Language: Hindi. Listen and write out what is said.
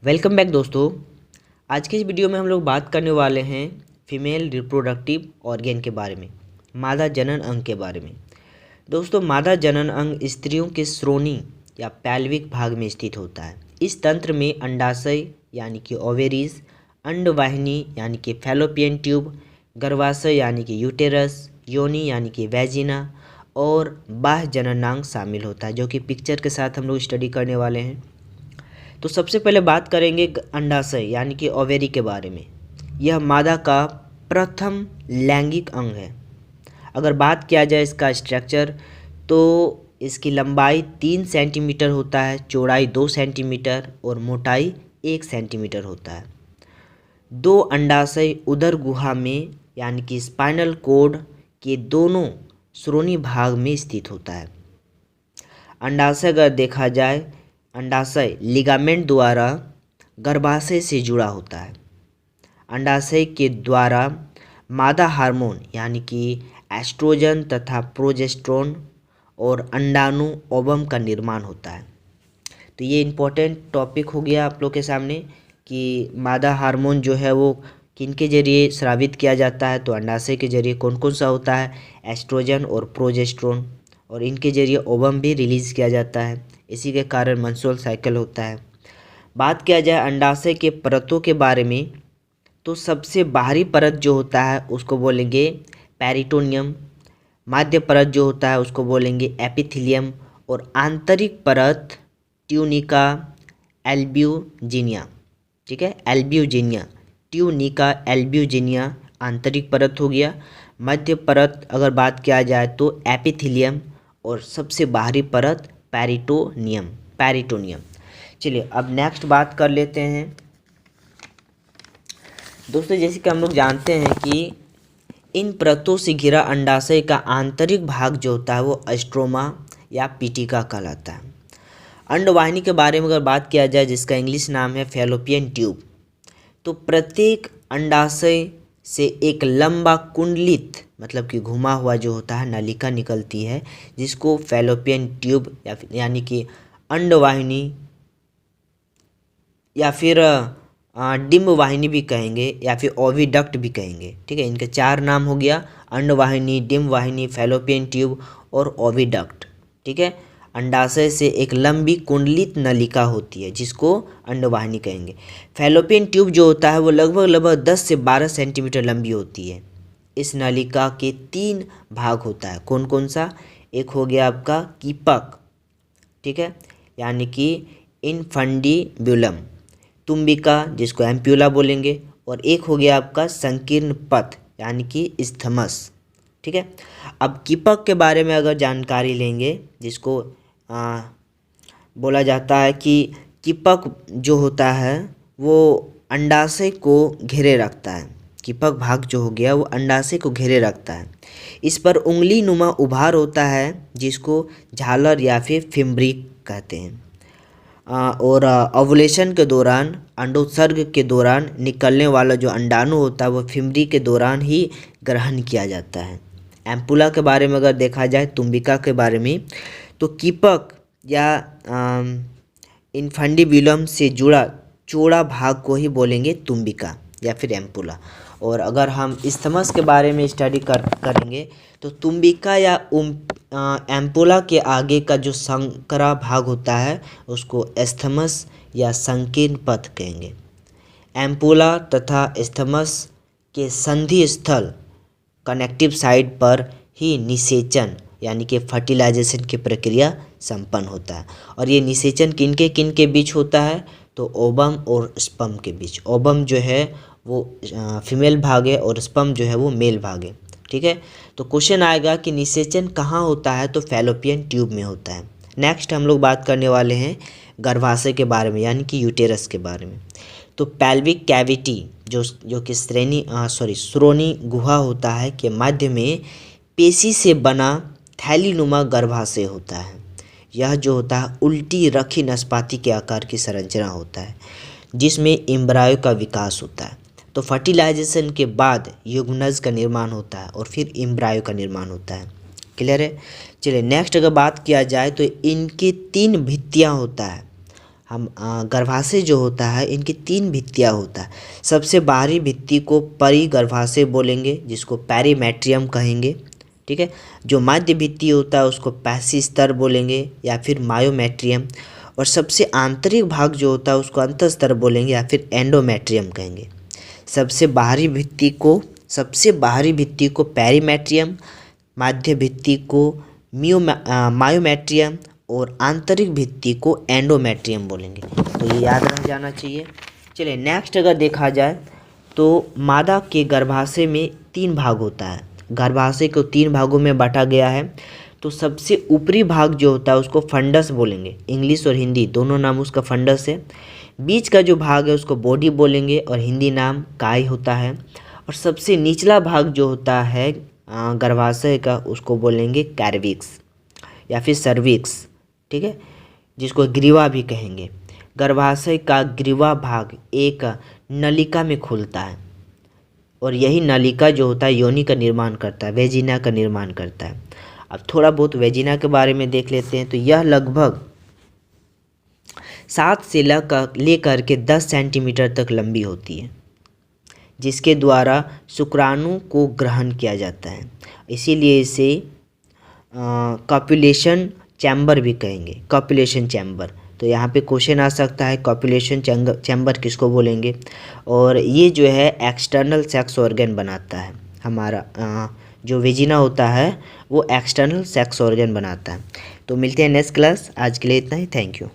वेलकम बैक दोस्तों। आज की इस वीडियो में हम लोग बात करने वाले हैं फीमेल रिप्रोडक्टिव ऑर्गेन के बारे में, मादा जनन अंग के बारे में। दोस्तों, मादा जनन अंग स्त्रियों के श्रोणि या पैल्विक भाग में स्थित होता है। इस तंत्र में अंडाशय यानी कि ओवेरीज, अंडवाहिनी यानी कि फैलोपियन ट्यूब, गर्भाशय यानी कि यूटेरस, योनि यानी कि वैजिना और बाह्य जननांग शामिल होता है, जो कि पिक्चर के साथ हम लोग स्टडी करने वाले हैं। तो सबसे पहले बात करेंगे अंडाशय यानी कि ओवेरी के बारे में। यह मादा का प्रथम लैंगिक अंग है। अगर बात किया जाए इसका स्ट्रक्चर, तो इसकी लंबाई 3 सेंटीमीटर होता है, चौड़ाई 2 सेंटीमीटर और मोटाई 1 सेंटीमीटर होता है। दो अंडाशय उदर गुहा में यानी कि स्पाइनल कोड के दोनों श्रोणि भाग में स्थित होता है। अंडाशय अगर देखा जाए, अंडाशय लिगामेंट द्वारा गर्भाशय से जुड़ा होता है। अंडाशय के द्वारा मादा हार्मोन यानी कि एस्ट्रोजन तथा प्रोजेस्टेरोन और अंडाणु ओवम का निर्माण होता है। तो ये इम्पोर्टेंट टॉपिक हो गया आप लोग के सामने कि मादा हार्मोन जो है वो किन के जरिए स्रावित किया जाता है। तो अंडाशय के जरिए कौन कौन सा होता है, एस्ट्रोजन और प्रोजेस्टेरोन, और इनके जरिए ओवम भी रिलीज़ किया जाता है। इसी के कारण मेंस्ट्रुअल साइकिल होता है। बात किया जाए अंडाशय के परतों के बारे में, तो सबसे बाहरी परत जो होता है उसको बोलेंगे पेरिटोनियम, माध्य परत जो होता है उसको बोलेंगे एपिथेलियम, और आंतरिक परत ट्यूनिका एल्ब्यूजिनिया। ठीक है, एल्ब्यूजिनिया, ट्यूनिका एल्ब्यूजिनिया आंतरिक परत हो गया। मध्य परत अगर बात किया जाए तो एपिथेलियम, और सबसे बाहरी परत पेरिटोनियम। चलिए अब नेक्स्ट बात कर लेते हैं दोस्तों। जैसे कि हम लोग जानते हैं कि इन परतों से घिरा अंडाशय का आंतरिक भाग जो होता है वो स्ट्रोमा या पीटिका कहलाता है। अंडवाहिनी के बारे में अगर बात किया जाए, जिसका इंग्लिश नाम है फैलोपियन ट्यूब, तो प्रत्येक अंडाशय से एक लंबा कुंडलित मतलब कि घुमा हुआ जो होता है नलिका निकलती है, जिसको फैलोपियन ट्यूब यानी कि अंडवाहिनी या फिर डिम्ब वाहिनी भी कहेंगे या फिर ओविडक्ट भी कहेंगे। ठीक है, इनके 4 नाम हो गया: अंडवाहिनी, डिम्ब वाहिनी, फैलोपियन ट्यूब और ओविडक्ट। ठीक है, अंडाशय से एक लंबी कुंडलित नलिका होती है जिसको अंडवाहिनी कहेंगे। फैलोपियन ट्यूब जो होता है वो लगभग 10 से 12 सेंटीमीटर लंबी होती है। इस नलिका के 3 भाग होता है। कौन कौन सा? एक हो गया आपका कीपक, ठीक है, यानी कि इनफंडिब्युलम, तुम्बिका जिसको एम्प्यूला बोलेंगे, और एक हो गया आपका संकीर्ण पथ यानी कि इस्थमस। ठीक है, अब कीपक के बारे में अगर जानकारी लेंगे, जिसको बोला जाता है कि कीपक जो होता है वो अंडाशय को घेरे रखता है। कीपक भाग जो हो गया वो अंडाशय को घेरे रखता है। इस पर उंगली नुमा उभार होता है जिसको झालर या फिर फिम्ब्रिक कहते हैं। और ओवुलेशन के दौरान, अंडोत्सर्ग के दौरान निकलने वाला जो अंडाणु होता है वो फिम्ब्री के दौरान ही ग्रहण किया जाता है। एम्पुला के बारे में अगर देखा जाए, तुम्बिका के बारे में, तो कीपक या इनफंडिब्युलम से जुड़ा चौड़ा भाग को ही बोलेंगे तुम्बिका या फिर एम्पुला। और अगर हम इस्थमस के बारे में स्टडी करेंगे, तो तुम्बिका या एम्पुला के आगे का जो संकरा भाग होता है उसको एस्थमस या संकीर्ण पथ कहेंगे। एम्पुला तथा एस्थमस के संधि स्थल कनेक्टिव साइड पर ही निषेचन यानी कि फर्टिलाइजेशन की प्रक्रिया संपन्न होता है। और ये निषेचन किन के बीच होता है? तो ओवम और स्पर्म के बीच। ओवम जो है वो फीमेल भाग है और स्पर्म जो है वो मेल भाग है। ठीक है, तो क्वेश्चन आएगा कि निषेचन कहाँ होता है? तो फैलोपियन ट्यूब में होता है। नेक्स्ट हम लोग बात करने वाले हैं गर्भाशय के बारे में यानी कि यूटेरस के बारे में। तो पेल्विक कैविटी जो कि श्रोणि गुहा होता है के मध्य में पेशी से बना थैलीनुमा गर्भाशय होता है। यह जो होता है उल्टी रखी नाशपाती के आकार की संरचना होता है जिसमें एम्ब्रायो का विकास होता है। तो फर्टिलाइजेशन के बाद युग्मनज का निर्माण होता है और फिर एम्ब्रायो का निर्माण होता है। क्लियर है? चलिए नेक्स्ट अगर बात किया जाए तो इनके 3 भित्तियाँ होता है। हम गर्भाशय जो होता है इनकी 3 भित्तियाँ होता है। सबसे बाहरी भित्ति को परिगर्भाशय बोलेंगे, जिसको पेरीमेट्रियम कहेंगे, ठीक है। जो मध्य भित्ति होता है उसको पैसी स्तर बोलेंगे या फिर मायोमेट्रियम, और सबसे आंतरिक भाग जो होता है उसको अंतस्तर बोलेंगे या फिर एंडोमेट्रियम कहेंगे। सबसे बाहरी भित्ति को पेरीमेट्रियम, मध्य भित्ति को मायोमेट्रियम और आंतरिक भित्ति को एंडोमेट्रियम बोलेंगे। तो ये याद रख जाना चाहिए। चलिए नेक्स्ट अगर देखा जाए तो मादा के गर्भाशय में 3 भाग होता है। गर्भाशय को 3 भागों में बांटा गया है। तो सबसे ऊपरी भाग जो होता है उसको फंडस बोलेंगे, इंग्लिश और हिंदी दोनों नाम उसका फंडस है। बीच का जो भाग है उसको बॉडी बोलेंगे और हिंदी नाम काय होता है। और सबसे निचला भाग जो होता है गर्भाशय का उसको बोलेंगे कैर्विक्स या फिर सर्विक्स, ठीक है, जिसको ग्रीवा भी कहेंगे। गर्भाशय का ग्रीवा भाग एक नलिका में खुलता है और यही नलिका जो होता है योनि का निर्माण करता है, वेजिना का निर्माण करता है। अब थोड़ा बहुत वेजिना के बारे में देख लेते हैं। तो यह लगभग 7 से लेकर के 10 सेंटीमीटर तक लंबी होती है, जिसके द्वारा शुक्राणु को ग्रहण किया जाता है। इसीलिए इसे कॉपुलेशन चैम्बर भी कहेंगे, कॉपुलेशन चैम्बर। तो यहाँ पे क्वेश्चन आ सकता है कॉपुलेशन चैम्बर किसको बोलेंगे। और ये जो है एक्सटर्नल सेक्स ऑर्गन बनाता है। हमारा जो वेजिना होता है वो एक्सटर्नल सेक्स ऑर्गन बनाता है। तो मिलते हैं नेक्स्ट क्लास। आज के लिए इतना ही। Thank you.